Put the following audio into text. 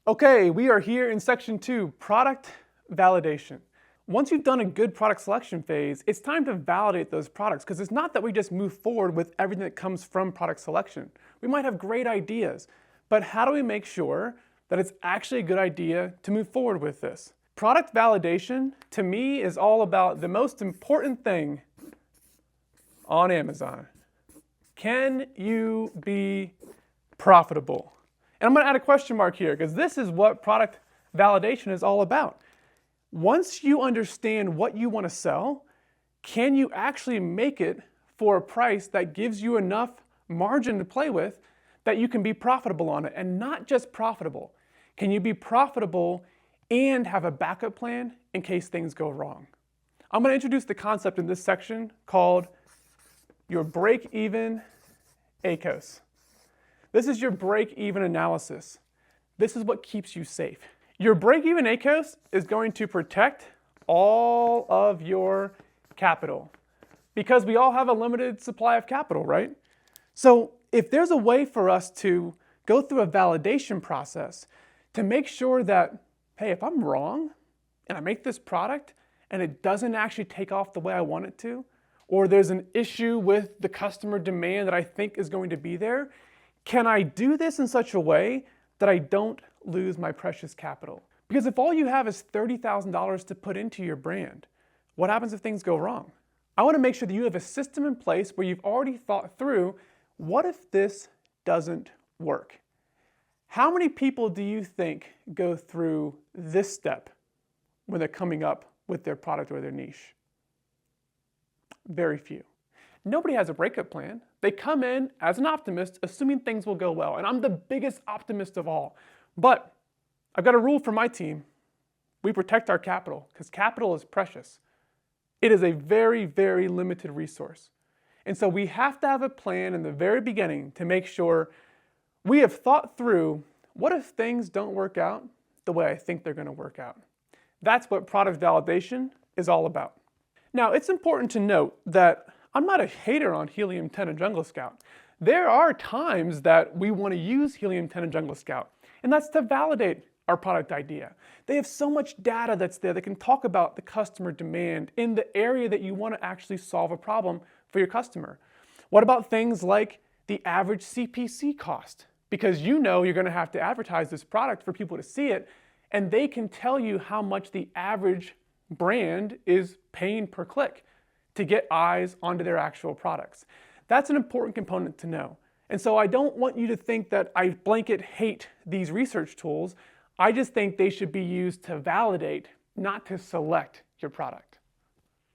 Okay, we are here in section 2, product validation. Once you've done a good product selection phase, it's time to validate those products because it's not that we just move forward with everything that comes from product selection. We might have great ideas, but how do we make sure that it's actually a good idea to move forward with this? Product validation, to me, is all about the most important thing on Amazon. Can you be profitable? And I'm going to add a question mark here because this is what product validation is all about. Once you understand what you want to sell, can you actually make it for a price that gives you enough margin to play with that you can be profitable on it? And not just profitable. Can you be profitable and have a backup plan in case things go wrong? I'm going to introduce the concept in this section called your break-even ACOS. This is your break-even analysis. This is what keeps you safe. Your break-even ACOS is going to protect all of your capital because we all have a limited supply of capital, right? So if there's a way for us to go through a validation process to make sure that, hey, if I'm wrong and I make this product and it doesn't actually take off the way I want it to, or there's an issue with the customer demand that I think is going to be there, can I do this in such a way that I don't lose my precious capital? Because if all you have is $30,000 to put into your brand, what happens if things go wrong? I want to make sure that you have a system in place where you've already thought through, what if this doesn't work? How many people do you think go through this step when they're coming up with their product or their niche? Very few. Nobody has a breakup plan. They come in as an optimist, assuming things will go well. And I'm the biggest optimist of all. But I've got a rule for my team. We protect our capital because capital is precious. It is a very, very limited resource. And so we have to have a plan in the very beginning to make sure we have thought through, what if things don't work out the way I think they're going to work out? That's what product validation is all about. Now, it's important to note that I'm not a hater on Helium 10 and Jungle Scout. There are times that we want to use Helium 10 and Jungle Scout, and that's to validate our product idea. They have so much data that's there that can talk about the customer demand in the area that you want to actually solve a problem for your customer. What about things like the average CPC cost? Because you know you're going to have to advertise this product for people to see it, and they can tell you how much the average brand is paying per click to get eyes onto their actual products. That's an important component to know. And so I don't want you to think that I blanket hate these research tools. I just think they should be used to validate, not to select your product.